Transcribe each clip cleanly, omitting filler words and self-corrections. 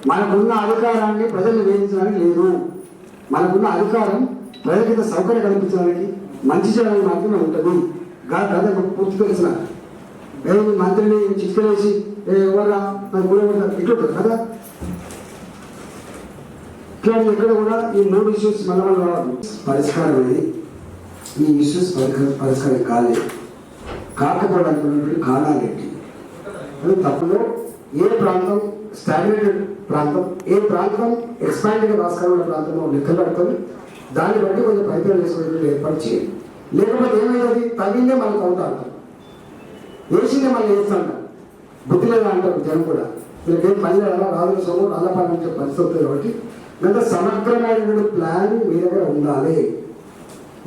మనకున్న అధికారాన్ని ప్రజల్ని వేధించడానికి లేదు. మనకున్న అధికారం ప్రజలకి సౌకర్యం కల్పించడానికి, మంచి చేయడానికి మాత్రమే ఉంటుంది. గత పూర్తి తెలిసిన మంత్రిని చిక్కులేసి ఎవరా నాకు కూడా ఇట్లుంటుంది కదా. ఇట్లా ఎక్కడ కూడా ఈ 3 ఇష్యూస్ మళ్ళీ రావాలి. పరిష్కారం అనేది ఈ ఇష్యూస్ పరిష్కారం కాలేదు. కాకపోవడానికి కారణాలు ఏంటి? అది తప్పులో ఏ ప్రాంతం స్టాగ్నేటెడ్ ప్రాంతం, ఏ ప్రాంతం ఎక్స్పాండెడ్ ఆస్కారం ఉన్న ప్రాంతంలో లెక్కలు పడుతుంది. దాన్ని బట్టి కొంచెం పైపులు వేసుకునేటువంటి ఏర్పాటు చేయాలి. లేకపోతే ఏమైంది, తగ్గిందే మనకు అవుతా అంటాం, వేసిందే మనం వేస్తా అంటాం. బుద్ధి లేదా అంటారు జనం కూడా. వీళ్ళకేం పని చేయాలా, రాజుల సొమ్ము అల్లపాలించే పరిస్థితి అవుతుంది. కాబట్టి గత సమగ్రమైన ప్లాన్ మీ దగ్గర ఉండాలి.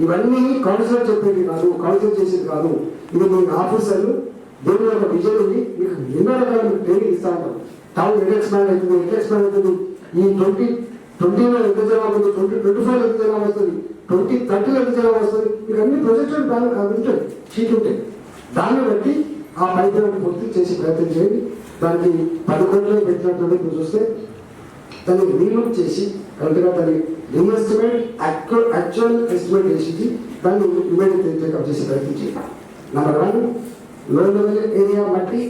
ఇవన్నీ కౌన్సిలర్ చెప్పేది కాదు, కౌన్సిలర్ చేసేది కాదు. ఇది మీ ఆఫీసర్లు దీని ఒక విజయం ఉంది. మీకు ఎన్నో రకాల ట్రైనింగ్ ఇస్తా ఉంటారు. టౌన్ ఎంత ఎక్స్పాండ్ అవుతుంది, ఎంత ఎక్స్పాండ్ అవుతుంది, ఈ 2020లో ఎంత జనాభా ఉంది, 2025లో ఎంత జనాభా వస్తుంది, 2030లో ఎంత జనాభా వస్తుంది, మీకు అన్ని ప్రొజెక్టెడ్ ప్లాన్ ఉంటాయి, షీట్ ఉంటాయి. దాన్ని బట్టి ఆ పైపులను పూర్తి చేసి ప్రయత్నం చేయండి. దానికి 10 కోట్లు పెట్టినటువంటి ఇప్పుడు చూస్తే దాన్ని రీలూట్ చేసి కరెక్ట్గా దాన్ని రీఎస్టిమేట్ యాక్చువల్ ఎస్టిమేట్ చేసి దాన్ని ఇమీడియట్ టేకప్ చేసి ప్రయత్నం చేయండి. నెంబర్ 1 లో లెవెల్ ఏరియా మట్టి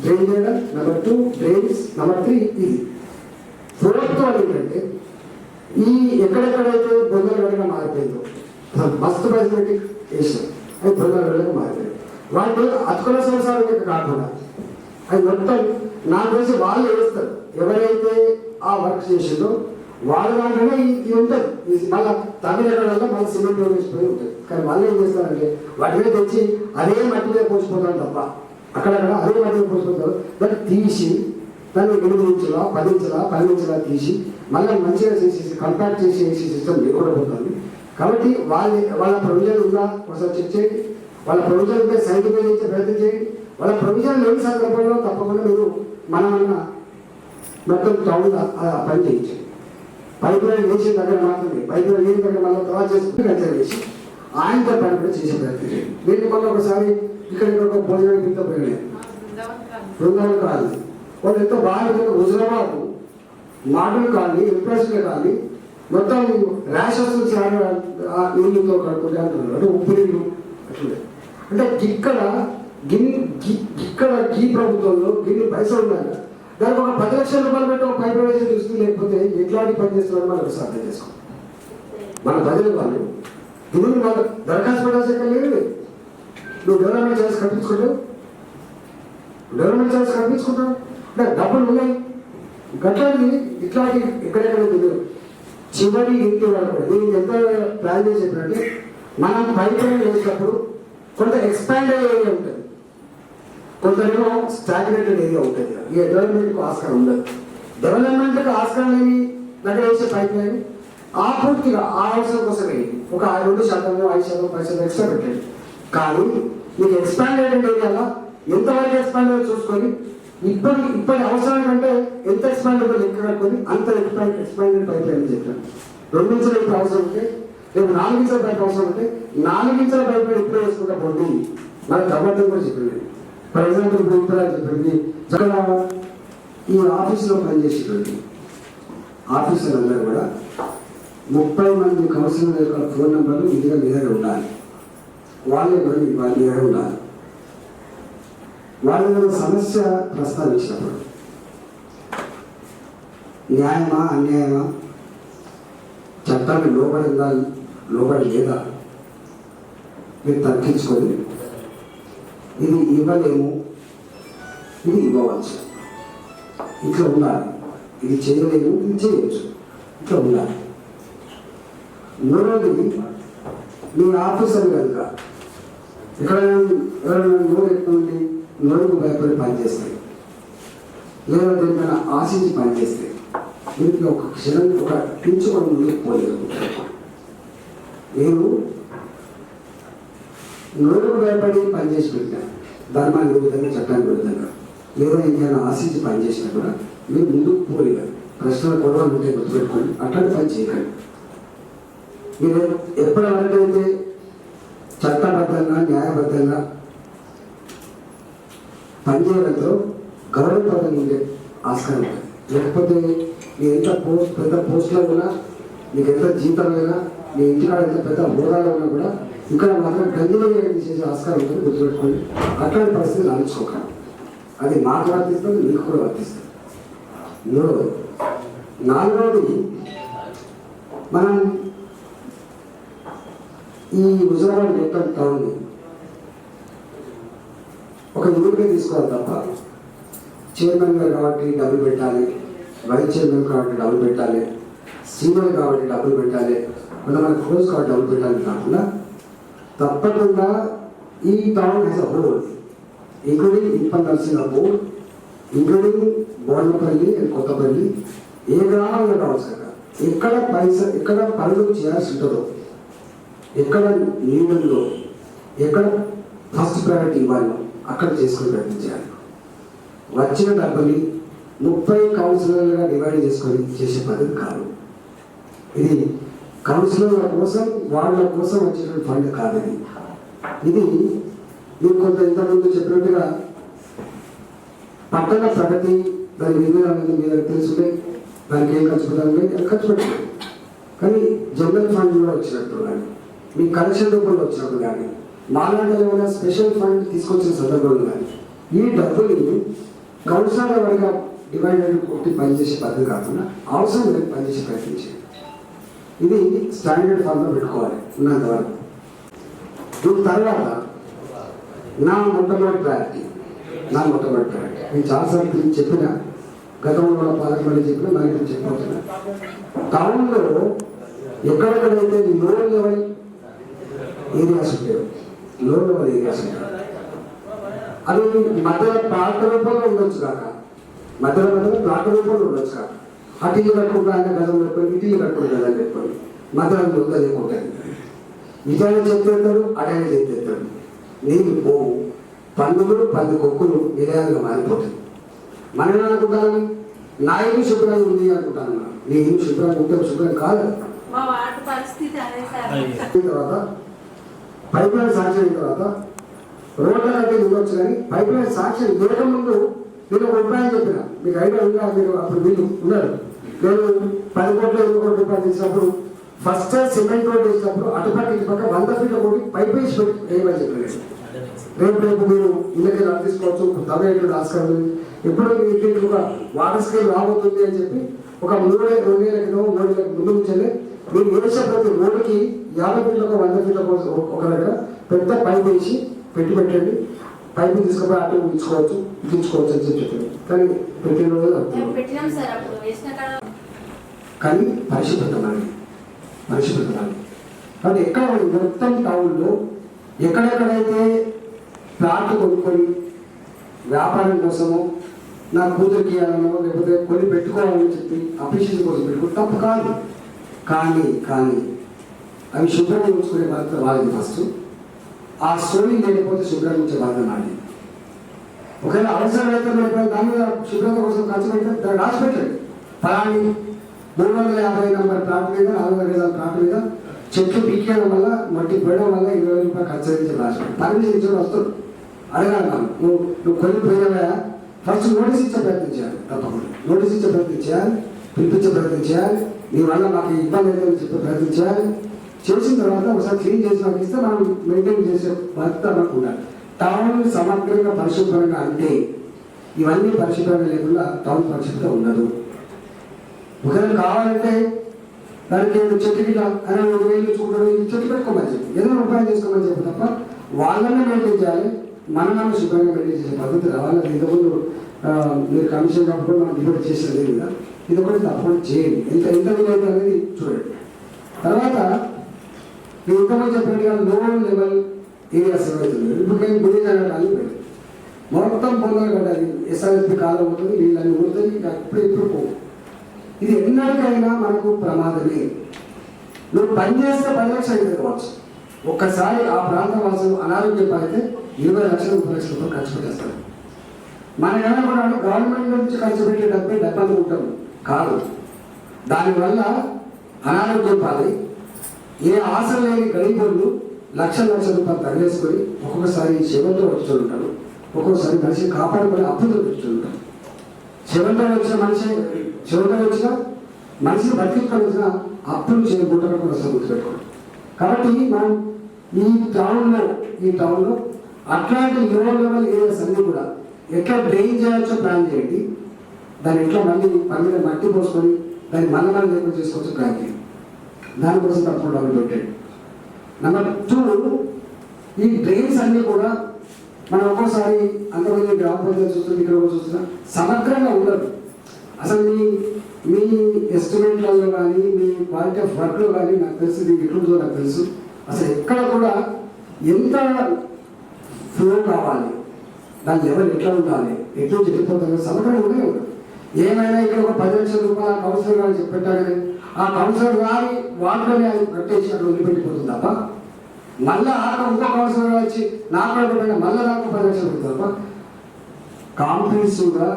డ్రైన్ చేయడం, నెంబర్ 2 డ్రైన్స్, నెంబర్ 3 ఇది. 4th వన్ ఏంటంటే ఈ ఎక్కడెక్కడైతే బొందలుగా మారిపోయిందో మస్తు బయోమెట్రిక్ వేసాం, అది బొందలుగా మారిపోయింది. వాళ్ళు అతుకుల సంవత్సరాలు కాకుండా అది మొత్తం నాకు తెలిసి వాళ్ళు వేస్తారు. ఎవరైతే ఆ వర్క్ చేసిందో వాళ్ళ దాంట్లోనే ఇది ఉంటుంది. మళ్ళీ తమిళనాడులో మళ్ళీ సిమెంట్ వేసిపోయి ఉంటుంది. కానీ వాళ్ళు ఏం చేస్తారంటే వాటిని తెచ్చి అదే మట్టిలో పోసిపోతారు తప్ప అక్కడక్కడ అదే మట్టిలో పోసిపోతారు. దాన్ని తీసి దాన్ని 8 ఇంచులా 10 ఇంచులా 12 ఇంచులా తీసి మళ్ళీ మంచిగా చేసేసి కంపాక్ట్ చేసి వేసే సిస్టమ్ లేకుండా పోతుంది. కాబట్టి వాళ్ళ ప్రొవిజన్ ఉందా ఒకసారి చెక్ చేయండి. వాళ్ళ ప్రొవిజన్ ఉంటే సైడ్ మీద ఇచ్చే ప్రయత్నం చేయండి. వాళ్ళ ప్రొవిజన్ లేని సందర్భంలో తప్పకుండా మీరు మనమన్నా మొత్తం టౌన్ పని చేయించండి. పైప్ లైన్ వేసిన దగ్గర మాత్రమే, పైప్ లైన్ లేని దగ్గర మళ్ళీ తర్వాత చేసుకుంటే గంటలు వేసి ఆయనతో పని కూడా చేసే ప్రయత్నం చేయండి. దీన్ని మళ్ళీ ఒకసారి ఇక్కడ భోజనానికి ఇంత పోయినాయి బృందావనం కాదు, వాళ్ళు ఎంతో బాగా హుజరాబాద్ మాటలు కానీ ఇంప్రెషన్ కానీ మొత్తం ర్యాష్ వస్తుంది నీళ్ళతో కడుకుంటే అంటున్నారు. అంటే ఉప్పు నీళ్ళు అట్లే. అంటే ఇక్కడ ఈ ప్రభుత్వంలో గిన్ని పైసలు ఉన్నాయి, దానికి ఒక 10 లక్షల రూపాయలు పెట్టి ఒక పైప్ వేసి చూస్తుంది. లేకపోతే ఎట్లాంటి పని చేస్తున్నారో మనం అర్థం చేసుకోవాలి. మన ప్రజలు వాళ్ళు దీనికి వాళ్ళు దరఖాస్తు పెట్టాల్సి ఎక్కడ లేదు. నువ్వు డెవలప్మెంట్ ఛార్జెస్ కట్టించుకుంటావు, అంటే డబ్బులు ఉన్నాయి. గట్లాంటి ఇట్లాంటి ఎక్కడెక్కడ తెలియదు. చివరి ఇంటి వాళ్ళు నేను ఎంత ప్లాన్ చేసి చెప్పినట్టే మనం పైప్ లైన్ వేసినప్పుడు కొంత ఎక్స్పాండ్ అయ్యే ఏరియా ఉంటుంది, కొందరేమో స్టాగ్నేటెడ్ ఏరియా ఉంటుంది. ఈ డెవలప్మెంట్కి ఆస్కారం ఉండదు. డెవలప్మెంట్కి ఆస్కారం లేని దగ్గర వేసే పైప్ లైన్ ఆ పూర్తిగా ఆ అవసరం కోసమే ఒక 2%, 5%, 10% ఎక్స్ట్రా పెట్టండి. కానీ మీకు ఎక్స్పాండెడ్ ఏరియాలో ఎంతవరకు ఎక్స్పాండ్ అయ్యో చూసుకొని ఇప్పటి అవసరం కంటే ఎంత ఎక్స్పాండ్ అవుతుందో లెక్క కట్టుకొని అంత ఎక్స్పాండెడ్ పైప్ లైన్ చెప్పాను. 2 ఇంచుల ఇప్పుడు అవసరం ఉంటే, రేపు 4 ఇంచుల పైప్ అవసరం ఉంటే 4 ఇంచుల పైప్ లైన్ ఇప్పుడే వేసుకుంటా పోండి. నాకు గవర్నమెంట్ కూడా చెప్పింది. ఫర్ ఎగ్జాంపుల్ ఇప్పుడు ఇప్పుడు చెప్పింది ఇక్కడ ఈ ఆఫీసులో పనిచేసేటువంటి ఆఫీసర్లందరూ కూడా 30 మంది కౌన్సిలర్ యొక్క ఫోన్ నెంబర్లు ఇదిగా మీ దగ్గర ఉండాలి. వాళ్ళే కూడా వాళ్ళ దగ్గర ఉండాలి. వాళ్ళ దగ్గర సమస్య ప్రస్తావించినప్పుడు న్యాయమా అన్యాయమా, చట్టాన్ని లోబడిందా లోబడి లేదా మీరు తర్కించుకొని ఇది ఇవ్వలేము, ఇది ఇవ్వవచ్చు, ఇట్లా ఉండాలి, ఇది చేయలేము, ఇది చేయవచ్చు, ఇట్లా ఉండాలి. మూడవది మీ ఆఫీసర్ కనుక ఇక్కడ ఎవరైనా నోరు ఎక్కువండి నోరుకు భయపడి పనిచేస్తాయి, లేదా దేనికైనా ఆశించి పనిచేస్తాయి, వీరికి ఒక క్షణం ఒక పింఛు కూడా ముందుకు పోలేదు. నేను నోరుకు భయపడి పనిచేసి పెట్టాను ధర్మానికి విధంగా చట్టానికి విధంగా, లేదా ఇంకేమైనా ఆశించి పనిచేసినా కూడా మీరు ముందుకు పోలేదు. ప్రశ్నలు గొడవలు ఉంటే గుర్తుపెట్టుకోండి, అట్లాంటి పని చేయకండి. మీరు ఎప్పటివరకైతే చట్టబద్ధంగా న్యాయబద్ధంగా పనిచేయడంతో గౌరవప్రదంగా ఉండే ఆస్కారం ఉంటుంది. లేకపోతే నీ ఎంత పెద్ద పోస్టులో ఉన్నా, నీకు ఎంత జీతమైనా, నీ ఇంటికాడ ఎంత పెద్ద హోదాలో ఉన్నా కూడా ఇక్కడ మాత్రం గంజీలు చేసే ఆస్కారం ఉంటుంది. గుర్తుపెట్టుకోండి. అట్లాంటి పరిస్థితులు అనిపించుకోకండి. అది మాకు వర్తిస్తుంది, మీకు కూడా వర్తిస్తుంది. నాలుగవది, మనం ఈ హుజరాబాద్ మొత్తం టౌన్ ఒక యూనిట్గా తీసుకోవాలి తప్ప చైర్మన్ గారు కాబట్టి డబ్బులు పెట్టాలి, వైస్ చైర్మన్ కాబట్టి డబ్బులు పెట్టాలి, సీనియర్ కాబట్టి డబ్బులు పెట్టాలి, కొంతమంది క్లోజ్ కాబట్టి డబ్బులు పెట్టాలి కాకుండా తప్పకుండా ఈ town has a whole, including ఇన్ఫన్ nursing board, including Bornapalli and Kothapalli, ఏ గ్రామంలో కావచ్చు కదా, ఎక్కడ పనులు చేయాల్సి ఉంటుందో, ఎక్కడ నీళ్ళలో ఎక్కడ ఫస్ట్ ప్రయారిటీ ఇవ్వాలో అక్కడ చేసుకుని ప్రయత్నించాలి. వచ్చిన డబ్బుని 30 కౌన్సిలర్లుగా డివైడ్ చేసుకొని చేసే పద్ధతి కాదు. ఇది కౌన్సిలర్ల కోసం, వాళ్ళ కోసం వచ్చినటువంటి ఫండ్ కాదు. ఇది మీరు కొంత ఇంతకుముందు చెప్పినట్టుగా పట్టణ ప్రగతి దాని విధానం మీద తెలుసుకుంటే దానికి ఏం ఖర్చు పెట్టాలి, ఖర్చు పెట్టాలి. కానీ జనరల్ ఫండ్లో వచ్చినప్పుడు కానీ, మీ కలెక్షన్ రూపంలో వచ్చినప్పుడు కానీ, మాలాంటి ఏమైనా స్పెషల్ ఫండ్ తీసుకొచ్చిన సందర్భంలో కానీ ఈ డబ్బుని కౌన్సిలర్ల వరకు డివైడెడ్ కొట్టి పనిచేసే పద్ధతి కాకుండా అవసరం లేదు పనిచేసే ప్రయత్నించేది. ఇది స్టాండర్డ్ ఫామ్లో పెట్టుకోవాలి ఉన్నంత వరకు. దీని తర్వాత నా మొట్టమొదటి ప్రయారిటీ నేను చాలాసార్లు చెప్పిన, గతంలో కూడా పాలకమండలి చెప్పిన, నా ఇప్పుడు చెప్పబోతున్నా. టౌన్లో ఎక్కడెక్కడైతే లో లెవెల్ ఏరియాస్ ఉంటాయో, లో లెవెల్ ఏరియాస్ ఉంటాయి, అది మధ్యలో ప్లాట్ రూపంలో ఉండొచ్చు కాక, మధ్యలో ప్లాట్ రూపంలో ఉండొచ్చు కాక, అటు ఇల్లు కట్టుకుంటా అంటే గతం పెట్టుకొని ఇటు ఇల్లు కట్టుకుంటుంది అని పెట్టుకొని మధ్యలో ఉండలేకుంటుంది. ఇటైనా చెప్తారు, అటైనా చెప్తారు. నీళ్ళు పోవు, పందులు 10 కొక్కులు నిలయాలుగా మారిపోతుంది. మనం ఏమనుకుంటాను, నా ఇల్లు శుభ్రంగా ఉంది అనుకుంటాను. నీ ఇల్లు శుభ్రంగా ఉంటే శుభ్రం కాదు. తర్వాత పైప్ లైన్ శాంక్షన్ అయిన తర్వాత రోడ్ల కంటే ఉండొచ్చు, కానీ పైప్ లైన్ శాంక్షన్ ముందు నేను ఒక రూపాయలు చెప్పిన, మీకు ఐడియా ఉందా? మీరు అప్పుడు వీళ్ళు ఉన్నారు. నేను 10 కోట్ల 20 కోట్ల రూపాయలు ఇచ్చినప్పుడు ఫస్ట్ సిమెంట్ రోడ్ వేసినప్పుడు అటుపక్క ఇటుపక్క 100 ఫీట్ల కొట్టి పైప్ వేసి వేయమని చెప్పాను. రేపు మీరు ఇళ్ళకి తీసుకోవచ్చు, తవ్వేటువంటి ఆస్కారం ఉంది. ఎప్పుడు మీ ఇంటికి ఒక వాటర్ స్కేల్ రాబోతుంది అని చెప్పి ఒక 2 ఏళ్ళ క్రితం 3 ఏళ్ళ ముందు నుంచే మీరు వేసే ప్రతి రోడ్డుకి 50 ఫీట్లకు 100 ఫీట్లకు ఒక దగ్గర పెద్ద పైప్ వేసి పెట్టండి. పైపు తీసుకుపోయి అటు ఇచ్చుకోవచ్చు, ఇచ్చుకోవచ్చు అని చెప్పి కానీ పెట్టిన కానీ పరిశుభ్రతనాలి. కాబట్టి ఎక్కడ మొత్తం టౌన్లో ఎక్కడెక్కడైతే ప్లాట్లు కొనుక్కొని వ్యాపారం కోసమో, నా కూతురికి ఇవ్వాలనో, లేకపోతే కొని పెట్టుకోవాలని చెప్పి అప్రిషియేషన్ కోసం పెట్టుకుంటే తప్పు కాదు. కానీ అవి శుభ్రంగా ఉంచుకునే బాధ్యత వాళ్ళది ఫస్ట్. ఆ స్టోరీ లేకపోతే శుభ్రంగా ఉంచే బాధ్యత నాది. ఒకవేళ అవసరమైతే దాని మీద శుభ్రత కోసం ఖర్చు పెడితే దాన్ని రాసి పెట్టండి. ఫలాని 350 నంబర్ ప్లాట్ మీద, 400 గజాల ప్లాట్ మీద చెట్లు పీకేయడం వల్ల, మట్టి పోయడం వల్ల 20,000 రూపాయలు ఖర్చు అయింది రాసి పర్మిషన్ ఇచ్చిన వస్తుంది. అడగాలి నువ్వు కొన్ని పోయినవా, ఫస్ట్ నోటీస్ ఇచ్చే ప్రయత్నం చేయాలి. తప్పకుండా నోటీస్ ఇచ్చే ప్రయత్నం చేయాలి, పిలిపించే ప్రయత్నం చేయాలి. నీ వల్ల మాకు ఇబ్బంది అయితే చెప్పే ప్రయత్నం చేయాలి. చేసిన తర్వాత ఒకసారి క్లీన్ చేసి నాకు ఇస్తే మనం మెయింటైన్ చేసే బాధ్యత మనకు ఉండాలి. టౌన్ సమగ్రంగా పరిశుభ్రంగా అంటే ఇవన్నీ పరిశుభ్రంగా లేకుండా టౌన్ పరిశుభ్రత ఉండదు. ఒకవేళ కావాలంటే దానికి చెట్టు గిట్ట అని 1,000 చూడడం, చెట్టు పెట్టుకోమని చెప్పి ఏదైనా ఉపాయం చేసుకోమని చెప్పి తప్ప వాళ్ళనే మెయింటైన్ చేయాలి. మనం శుభ్రంగా మెయింటైన్ చేసే పద్ధతి రావాలి. ఇంతకుముందు మీరు కమిషన్ కాబట్టి మనం డిబేట్ చేసేది కదా, ఇది ఒకటి తప్పకుండా చేయండి. ఎంత వీలైతే అనేది చూడండి. తర్వాత నేను ఇంతకుముందు చెప్పినట్టుగా లో లెవెల్ ఏరియాస్ ఏవైతుంది, ఇప్పుడు నేను గుడి జరగాలి మొత్తం పొందాలి కట్టాలి. ఎస్ఆర్ఎస్పి కాలం అవుతుంది, నీళ్ళని ఊరుతుంది, ఇప్పుడు పోవు. ఇది ఎన్నటికైనా మనకు ప్రమాదమే. నువ్వు పని చేస్తే 10 లక్షలు అయితే కావచ్చు, ఒక్కసారి ఆ ప్రాంత వాసులు అనారోగ్యం పడితే 20 లక్షలు 30 లక్షల రూపాయలు ఖర్చు పెట్టేస్తారు. మనం ఏమనుకున్నాడు, గవర్నమెంట్ నుంచి ఖర్చు పెట్టే డబ్బు ఉంటాం కాదు. దానివల్ల అనారోగ్యం పాలై ఏ ఆశ లేని గరీబులు లక్షల రూపాయలు తగిలేసుకొని ఒక్కొక్కసారి శవంతో వచ్చుంటారు, ఒక్కొక్కసారి మనిషి కాపాడుకొని అప్పులు పెట్టుకుంటారు. శవంతో వచ్చిన మనిషి చివరిగా వచ్చిన మనిషిని బతికించుకొని వచ్చిన అప్పులు చేయకుండా కూడా గుర్తుపెట్టుకోండి. కాబట్టి మనం ఈ టౌన్లో అట్లాంటి లోవర్ లెవెల్ ఏరియాస్ అన్నీ కూడా ఎట్లా డ్రైన్ చేయొచ్చో ప్లాన్ చేయండి. దాన్ని ఎట్లా మళ్ళీ పని మట్టి పోసుకొని దాన్ని మళ్ళీ లేకుండా చేసుకోవచ్చు ప్లాన్ చేయండి. దానికోసం తప్పకుండా డబ్బులు పెట్టండి. నెంబర్ 2, ఈ డ్రైన్స్ అన్నీ కూడా మనం ఒక్కోసారి అంతమంది గ్రామ పంచాయతీ చూస్తున్నాం, ఇక్కడ కూడా చూస్తున్నాం, సమగ్రంగా ఉండదు. అసలు మీ ఎస్టిమేట్లలో కానీ మీ క్వాలిటీ ఆఫ్ వర్క్లో కానీ నాకు తెలుసు, మీకు ఎట్లుందో నాకు తెలుసు. అసలు ఎక్కడ కూడా ఎంత ఫ్లో కావాలి, దాని లెవెల్ ఎట్లా ఉండాలి, ఎట్లు చెడిపోతుంది సమగ్రంగా ఉండనే ఉండదు. ఏమైనా ఇక్కడ ఒక 10 లక్షల రూపాయల కౌన్సిలర్ గారు చెప్పి పెట్టాలని ఆ కౌన్సిలర్ గారి వాటిలోనే అది కట్టేసి అక్కడ వదిలిపెట్టిపోతుంది తప్ప మళ్ళీ ఇంకో కౌన్సిలర్ వచ్చి నాకు పెట్టిన మళ్ళీ నాకు 10 లక్షలు పెడుతుంది తప్ప కాంప్రిహెన్సివ్గా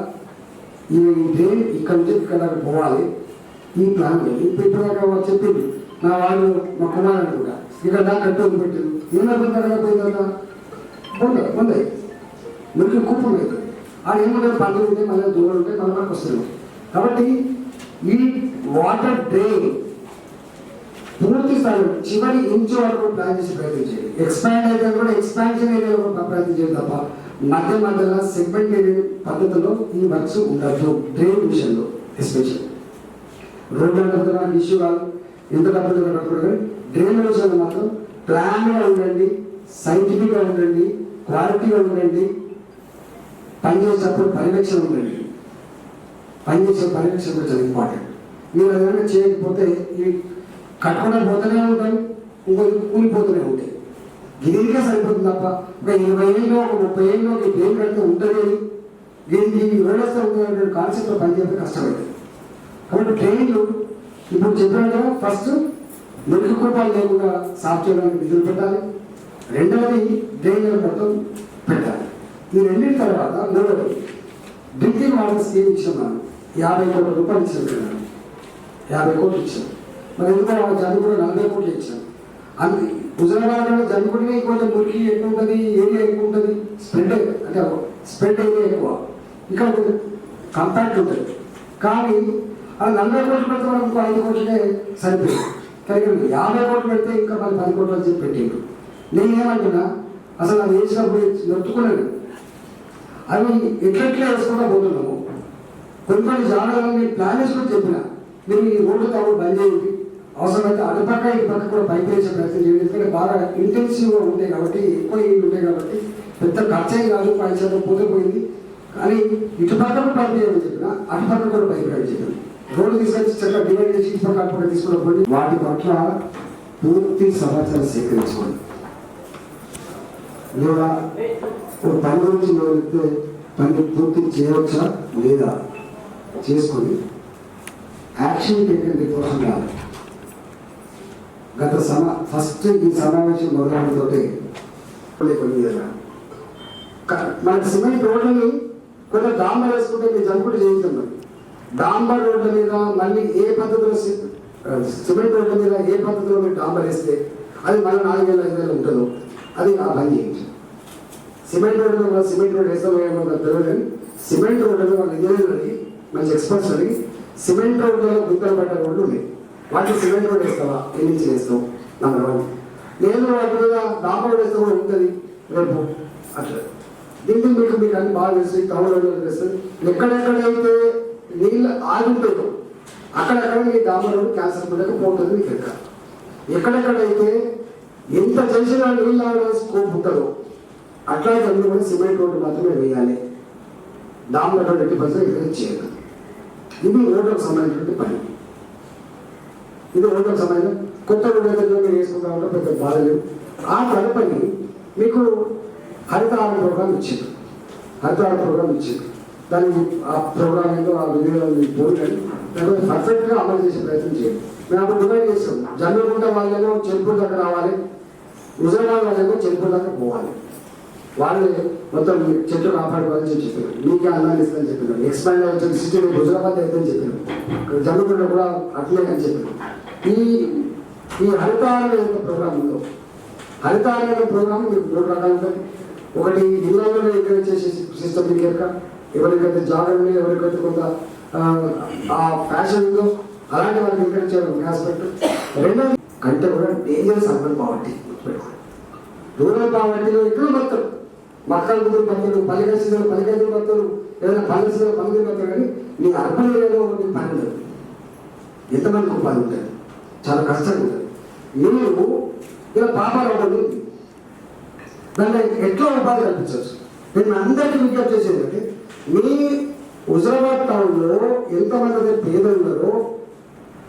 ఈ డ్రైన్ ఇక్కడ నుంచి ఇక్కడ పోవాలి. ఈ ప్లాన్ ఇప్పుడు చెప్పింది నా వాళ్ళు మా కుమారుడు కూడా ఇక్కడ దాకా కట్టి వదిలిపెట్టింది. ఏమైపోయిందా పోయిందా ముందే మురికి కూపు లేదు. అది ఏముంటే పండుగ ఉంటే మళ్ళీ దూరం ఉంటే మన వరకు వస్తుంది. కాబట్టి ఈ వాటర్ డ్రైన్ పూర్తి స్థాయి చివరి ఇంచు వరకు ప్లాన్ చేసి ప్రయత్నం చేయండి. ఎక్స్పాండ్ అయితే కూడా ఎక్స్పాన్షన్ ఏరియాలో ప్రయత్నం చేయండి తప్ప మధ్యలో సెగ్మెంట్ పద్ధతిలో ఈ వర్క్స్ ఉండదు. డ్రైన్ విషయంలో ఎస్పెషల్ రోడ్డు అంటే ఇష్యూ కాదు, ఎంత డబ్బులు కట్టకూడదు. డ్రైన్ విషయంలో మాత్రం ప్లాన్గా ఉండండి, సైంటిఫిక్గా ఉండండి, క్వాలిటీగా ఉండండి. పనిచేసేటప్పుడు పర్యవేక్షణ ఉండండి. పనిచేసే పర్యవేక్షణ కూడా చాలా ఇంపార్టెంట్. మీరు ఏదైనా చేయకపోతే ఈ కట్టకుండా పోతూనే ఉంటాయి, ఇంకొక కూలిపోతూనే ఉంటాయి. దీనికే సరిపోతుంది తప్ప ఒక 20 ఏళ్ళు ఒక 30 ఏళ్ళు ఈ డ్రైన్ కడితే ఉంటుంది అని దీనికి వ్యవస్థ ఉంటుందనే కాన్సెప్ట్లో పనిచేస్తే కష్టపడుతుంది. కాబట్టి డ్రైన్లు ఇప్పుడు చెప్పినట్టుగా ఫస్ట్ మురికి కూపాలు లేకుండా సాఫ్ చేయడానికి నిధులు పెట్టాలి. రెండవది డ్రైన్ల మొత్తం పెట్టాలి. ఈ రెండింటి తర్వాత మూడవది డ్రింకింగ్ వాటర్ స్కీమ్ ఇచ్చాను. 50 కోట్ల రూపాయలు ఇచ్చాను. 50 కోట్లు ఇచ్చాను. మరి ఎందుకు జమ్మిగూడ 40 కోట్లు ఇచ్చాను. అందుకే హుజరాబాద్లో జమ్మిగూడనే కొంచెం మురికి ఎక్కువ ఉంటుంది, ఏరియా ఎక్కువ ఉంటుంది, స్ప్రెడ్ ఏరియా ఎక్కువ, ఇక్కడ కంపాక్ట్ ఉంటుంది. కానీ అది 40 కోట్లు పెడితే మనం ఇంకో 5 కోట్లకే సరిపోయింది. కానీ 50 కోట్లు పెడితే ఇంకా మళ్ళీ 10 కోట్లు అని చెప్పి పెట్టిండు. నేనేమంటున్నా అసలు అది వేసినప్పుడు నొట్టుకున్నాను. అవి ఎట్లెట్లా వేసుకుంటా పోతున్నాము. కొన్ని జాగ్రత్తలు ప్లాన్ వేసుకొని చెప్పిన మీరు ఈ రోడ్డు తవ్వడం బంద్ చేయండి, అవసరమైతే అటుపక్క ఇటు పక్క కూడా పైప్ వేసే ప్రయత్నం చేయండి. ఎందుకంటే బాగా ఇంటెన్సివ్గా ఉంటాయి కాబట్టి, ఎక్కువ ఇల్లు ఉంటాయి కాబట్టి పెద్ద ఖర్చు ఏం కాదు, 10% పోతే పోయింది. కానీ ఇటు పక్క పైప్ వేయమని చెప్పిన, అటుపక్క కూడా పైప్ వేయని చెప్పిన. రోడ్డు తీసుకొచ్చి చక్కగా డివైడ్ చేసి ఇటు పక్క అటుపక్క తీసుకున్నప్పుడు వాటి పట్ల పూర్తి సమాచారం సేకరించుకోండి. లేదా ఒక పని గురించి చెప్తే పని పూర్తి చేయవచ్చా లేదా చేసుకొని యాక్షన్ టేకన్ రిపోర్ట్ కాదు. ఫస్ట్ ఈ సమావేశం మొదలవడంతో మనకి సిమెంట్ రోడ్లని కొంత డాంబర్ వేసుకుంటే మీరు జంపుడు చేయించున్నాం. డాంబర్ రోడ్ల మీద మళ్ళీ ఏ పద్ధతిలో సిమెంట్ రోడ్ల మీద ఏ పద్ధతిలో మీరు డాంబర్ వేస్తే అది మళ్ళీ 4,000-5,000 ఉంటుందో అది ఆ పని చేయించు. సిమెంట్ రోడ్డు వేస్తామో తెలియదు కానీ సిమెంట్ రోడ్డు వాళ్ళ ఇంజనీర్లు అడిగి మంచి ఎక్స్పర్ట్స్ అడిగి సిమెంట్ రోడ్లలో గుంతలు పడ్డ రోడ్లు ఉన్నాయి, వాటిని సిమెంట్ రోడ్ వేస్తావా, ఎన్ని నుంచి వేస్తావు నెంబర్ 1. నేను వాటి మీద డాంబర్ రోడ్ వేస్తే కూడా ఉంటుంది రేపు అట్లా. దీంట్లో మీకు అన్ని బాగా తెలుసు. టౌన్ రోడ్లు తెలుస్తుంది. ఎక్కడెక్కడైతే నీళ్ళు ఆగుంటుందో అక్కడెక్కడ మీ డాంబర్ రోడ్ క్యాన్సర్ పడక పోతుంది. మీకు ఎక్కడెక్కడైతే ఎంత చేసినా నీళ్ళు ఆగడానికి స్కోప్ ఉంటుందో అట్లాంటి అన్ని కూడా సిమెంట్ రోడ్డు మాత్రమే వేయాలి. డాంబర్ రోడ్ 80% ఇక్కడ చేయదు. ఇది రోడ్లకు సంబంధించినటువంటి పని. ఇది రోడ్లకు సంబంధించిన కొత్త రోడ్డు అయితే మీరు వేసుకుంటా ఉంటే పెద్ద బాధ లేదు. ఆ పని మీకు హరితహారం ప్రోగ్రామ్ ఇచ్చింది. దాన్ని ఆ ప్రోగ్రామ్ ఏంటో ఆ వీడియోలో మీకు పోయినట్టు లేకపోతే పర్ఫెక్ట్గా అమలు చేసే ప్రయత్నం చేయండి. మేము అప్పుడు డివైడ్ చేస్తాం. జమ్మిగుంట వాళ్ళేమో చెరుపూర్ దగ్గర రావాలి, హుజరాబాద్ వాళ్ళేమో చెరుపూర్ దగ్గర పోవాలి. వాళ్ళు మొత్తం చెట్లు కాపాడుకోవాలని చెప్పారు. మీకే అన్నాన్ని ఇస్తారని చెప్పినారు. ఎక్స్పాండ్ వచ్చి సిటీ హుజరాబాద్ అవుతుందని చెప్పినారు. జమ్మిగుంట కూడా అట్లే అని చెప్పారు. ఈ హరితహారం ఏదైతే ప్రోగ్రామ్ ఉందో, హరితహారం ప్రోగ్రామ్ మీకు 3 రకాలు ఉంటాయి. ఒకటి ఇళ్లలో ఎంకరేజ్ చేసే సిస్టమ్ మీకు ఎవరికైతే జాగ్రత్త, ఎవరికైతే కొంత ఆ ఫ్యాషన్లో అలాంటి వాళ్ళని ఎంకరేజ్ చేయడం ఒక ఆస్పెక్ట్. రెండోది కంటే కూడా డేంజరస్ అర్బన్ పావర్టీ. రూరల్ పావర్టీలో ఎక్కడ బతారు, మక్కల గురించి బతారు, పల్లెకేసి బతారు, ఏదైనా పల్లె పల్లె బతారు, కానీ నీ అర్బన్ ఏరియాలో నీకు పని ఉండదు. ఎంతమందికి ఉపాధి ఉంటుంది, చాలా కష్టంగా ఉంటుంది. మీరు ఇలా పాపాలు ఒకటి ఉంది, దాన్ని ఎట్లా ఉపాధి కల్పించవచ్చు. నేను అందరికీ విజ్ఞప్తి చేసేది అంటే, మీ హుజరాబాద్ టౌన్లో ఎంతమంది అయితే పేదలు ఉన్నారో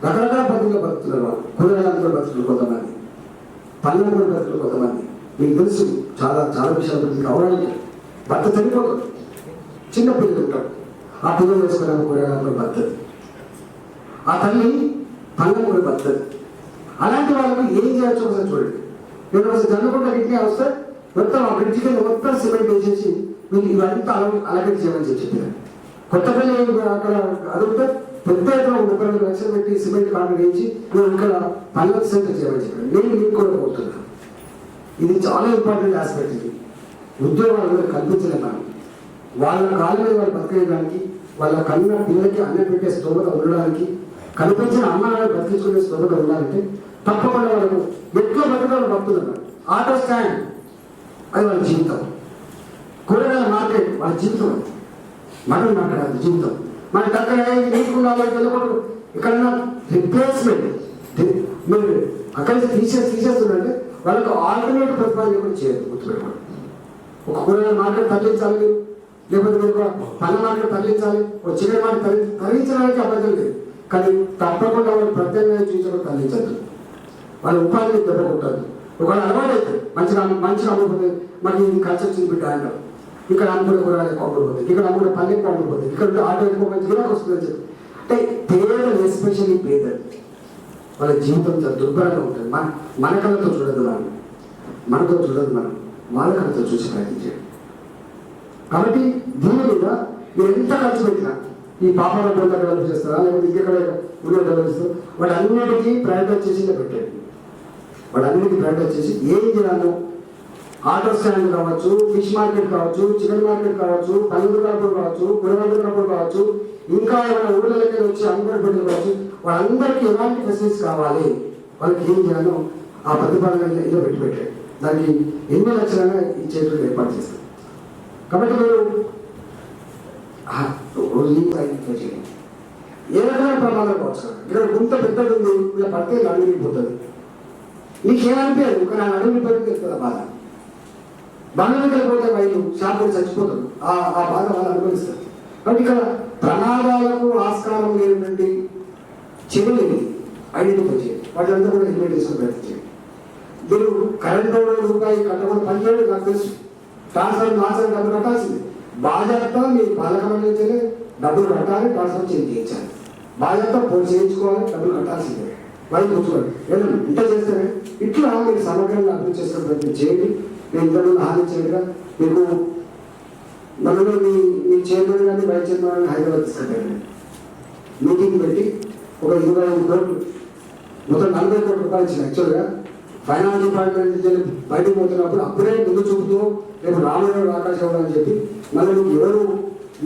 రకరకాల పద్ధతిలో బతుకుతున్నారు. కూరగాయలు కూడా బతుకులు కొంతమంది, పనులు కూడా బతుకులు కొంతమంది. మీకు తెలుసు చాలా చాలా విషయాలు మీకు అవడానికి భర్త చనిపోతారు, చిన్న పిల్లలు ఉంటారు, ఆ పిల్లలు వేసుకున్న కూరగాయలు కూడా బతుంది, ఆ తల్లి పనులు కూడా బతుంది. అలాంటి వాళ్ళకి ఏం చేయొచ్చు ఒకసారి చూడండి. నేను ఒకసారి జన్మకుండా ఇంటికి వస్తే మొత్తం ఆ బ్రిడ్జికి మొత్తం సిమెంట్ వేసేసి మీకు ఇవంతా అలగట్ చేయమని చెప్పారు. కొత్తపల్లి అక్కడ అదిగితే పెద్ద ఎత్తున 30 లక్షలు పెట్టి సిమెంట్ కాంక్రీట్ వేయించి మేము ఇక్కడ పల్లె సెంటర్ చేయమని చెప్పాను. నేను మీకు కూడా కోరుతున్నాను. ఇది చాలా ఇంపార్టెంట్ ఆస్పెక్ట్. ఇది ఉద్యోగాలు కల్పించలేము. వాళ్ళ కాళ్ళ మీద వాళ్ళు బతికేయడానికి, వాళ్ళ కన్న పిల్లలకి అన్నం పెట్టే స్తోమత ఉండడానికి, కనిపించిన అమ్మ నాన్న బతికించుకునే స్తోమత ఉండాలంటే తప్పకుండా వాళ్ళకు ఎట్లా బతకాలో బతుకుతున్నారు. ఆటో స్టాండ్ అది వాళ్ళ జీవితం, కూరగాయల మార్కెట్ వాళ్ళ జీవితం, మటన్ మార్కెట్ అది జీవితం. మన దగ్గర నీకున్నా వెళ్ళకూడదు. ఎక్కడన్నా రిప్లేస్మెంట్ మీరు అక్కడి నుంచి తీసేస్తుందంటే వాళ్ళకు ఆల్టర్నేటివ్ ప్రతిపాదన కూడా చేయదు. గుర్తుపెట్టుకోండి. ఒక కూరగాయల మార్కెట్ తరలించాలి మీరు, లేకపోతే మీరు పళ్ళ మార్కెట్ తరలించాలి, ఒక చికెన్ మార్కెట్ తరలించడానికి అబద్ధం లేదు. కానీ తప్పకుండా వాళ్ళు ప్రత్యేకంగా చూసి తరలించద్దు. వాళ్ళ ఉపాధిని దెబ్బకొట్టద్దు. ఒకవేళ అలవాటు అయితే మంచిగా అమ్ముకుంటుంది. మనకి ఇది కన్స్ట్రక్షన్ బిడ్డ అంటారు, ఇక్కడ అమ్ముకునే కూరగాయలు ఎక్కువ అమ్ముకుంటుంది, ఇక్కడ అమ్ముకునే పల్లె ఎక్కువ అమ్ముకుంటుంది, ఇక్కడ ఆటో ఎక్కువ మంచి గిరాకు వస్తుందని చెప్పి. అంటే పేదలు, ఎస్పెషల్లీ పేదలు, వాళ్ళ జీవితం చాలా దుర్భరంగా ఉంటుంది. మన కళతో చూడదు, మనతో చూడదు, వాళ్ళ కళతో చూసి ప్రయత్నించండి. కాబట్టి దీని మీద మీరు ఎంత ఖర్చు పెట్టినా, ఈ పాపాల పొంద డెవలప్ చేస్తారా, లేకపోతే ఇంకెక్కడ ఊళ్ళో డెవలప్ చేస్తారా, వాటన్నిటికీ ప్రయత్నం చేసి పెట్టండి. వాటన్నిటికీ ప్రయత్నం చేసి ఏం చేయాలో, ఆటో స్టాండ్ కావచ్చు, ఫిష్ మార్కెట్ కావచ్చు, చికెన్ మార్కెట్ కావచ్చు, పల్లెలు కావచ్చు, కూరగాయలు కావచ్చు, ఇంకా ఏమైనా ఊళ్ళకి వచ్చి అందరి బిడ్డలు కావచ్చు, వాళ్ళందరికీ ఎలాంటి ఫెసిలిటీస్ కావాలి, వాళ్ళకి ఏం చేయాలో ఆ ప్రతిపాదన ఏదో పెట్టాడు. దానికి ఎన్ని లక్షలైనా ఈ చేతులు ఏర్పాటు చేస్తారు. కాబట్టి మీరు ఏ రకమైన ప్రమాదాలు కావచ్చు. ఇక్కడ గుంత పెద్దది ఉంది, ఇలా పడితే అడుగుపోతుంది, నీకేమనిపించదు, కానీ అడుగుపోయింది తెలుస్తుంది బాధ. బంగాళకి పోతే వైద్యులు షాపులు చచ్చిపోతుంది, ఆ బాధ వాళ్ళు అనుభవిస్తారు. కాబట్టి ఇక్కడ ప్రమాదాలకు ఆస్కారం లేనటువంటి చెరువులు ఐడెంటిఫై చేయండి, వాటిలంతా కూడా ఇన్వైట్ చేసుకుని ప్రయత్నించండి. మీరు కరెంటు రూపాయి కట్టకుండా పనిచేయడం నాకు తెలుసు, ట్రాన్స్ఫర్ మాత్రం డబ్బులు కట్టాల్సింది. బాధ్యత మీరు పాలక మండలి డబ్బులు కట్టాలి, ట్రాన్స్ఫర్ చేయించాలి, బాధ్యత పోటీ చేయించుకోవాలి, డబ్బులు కట్టాల్సిందే. వాళ్ళు కూర్చోండి, ఏదైనా ఇంత చేస్తేనే ఇట్లా మీరు సమగ్రంగా అభివృద్ధి చేసుకునే ప్రయత్నం చేయండి. నేను ఇంతలో హామీ చేయగా మీకు మనలో మీ చైర్మన్ కానీ వైస్ చైర్మన్ కానీ హైదరాబాద్ తీసుకెళ్ళండి. మీటింగ్ పెట్టి ఒక 25 కోట్లు, మొత్తం 40 కోట్ల రూపాయలు ఇచ్చిన. యాక్చువల్గా ఫైనాన్స్ డిపార్ట్మెంట్ నుంచి బయటకు పోతున్నప్పుడు అప్పుడే ముందు చూపుతూ రేపు రామయ్య ఆకాశం ఇవ్వాలని చెప్పి, మళ్ళీ మీకు ఎవరు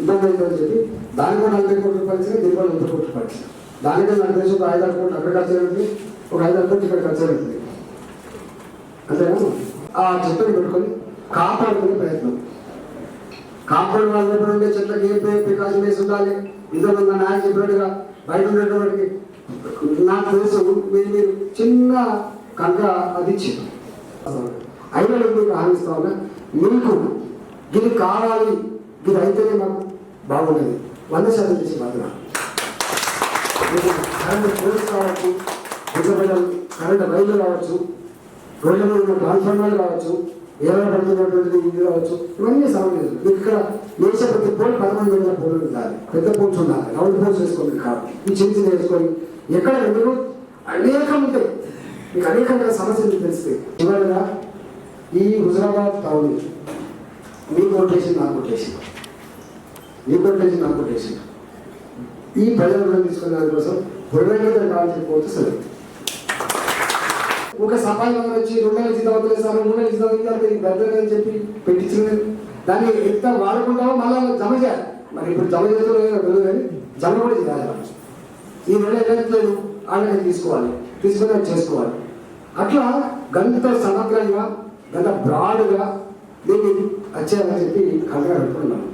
ఇబ్బంది అవుతుందని చెప్పి దానికి 40 కోట్ల రూపాయలు ఇచ్చిన, దీనికి 30 కోట్ల రూపాయలు ఇచ్చిన. దానికన్నా నాకు తెలిసి ఒక 5-6 కోట్లు అక్కడ ఖర్చు అవుతుంది, ఒక 5-6 కోట్లు ఇక్కడ ఖర్చు అవుతుంది. అంతేనా? ఆ చెట్టుని పెట్టుకొని కాపాడుకునే ప్రయత్నం. కాపాడు వాళ్ళ దగ్గర ఉండే చెట్లకి ఏ ప్రికాషన్ వేసి ఉండాలి. ఇంతలో నా నాయకు చెప్పినట్టుగా బయట ఉండేటప్పటికి నాకు తెలుసు మీరు చిన్న కంక అది ఇచ్చింది. అయినా మీకు హామీస్తా ఉన్నా, మీకు ఇది కావాలి, ఇది అయితేనే మాకు బాగుండేది. 100% చేసి మాత్రం కరెంటు పోల్స్ కావచ్చు, కరెంటు రైళ్లు కావచ్చు, రోడ్ల మీద ఉన్న ట్రాన్స్ఫార్మర్లు కావచ్చు, ఏమైనా పడుతున్నటువంటిది ఇది కావచ్చు, ఇవన్నీ సమస్యలు. మీకు ఇక్కడ వేసే ప్రతి పోల్ 11,000 పోలు ఉండాలి, పెద్ద పోల్స్ ఉండాలి, రౌండ్ పోల్స్ వేసుకోండి కాదు, ఈ చిన్న చిన్న వేసుకొని ఎక్కడ ఎందుకు అనేకం ఉంటాయి. మీకు అనేక రకాల సమస్యలు తెలిస్తే ఇవాళ ఈ హుజరాబాద్ టౌన్ మీ కొటేషన్ నాకు కొటేషన్, మీ కొటేషన్ నాకు కొటేషన్, ఈ ప్రజలను తీసుకునే దానికోసం గొడవలు కావాల్సిపోతే సరే. ఒక సఫాయి వచ్చి 2 నెలల జీతం అవుతుంది సార్, 3 నెలల జీతం అవుతుంది అని చెప్పి పెట్టించింది. దాన్ని ఎంత వాడుకుంటామో మళ్ళీ జమ చేయాలి. మరి ఇప్పుడు జమ చేస్తున్నారో తెలియదు, కానీ జమ కూడా చేయాలి వాళ్ళు. ఈ నెల ఎక్కట్లేదు ఆన్లైన్ తీసుకోవాలి, తీసుకుని అది చేసుకోవాలి. అట్లా గంత సమగ్రంగా గంత బ్రాడ్గా దీన్ని వచ్చేయాలని చెప్పి కలగా పెట్టుకున్నాను.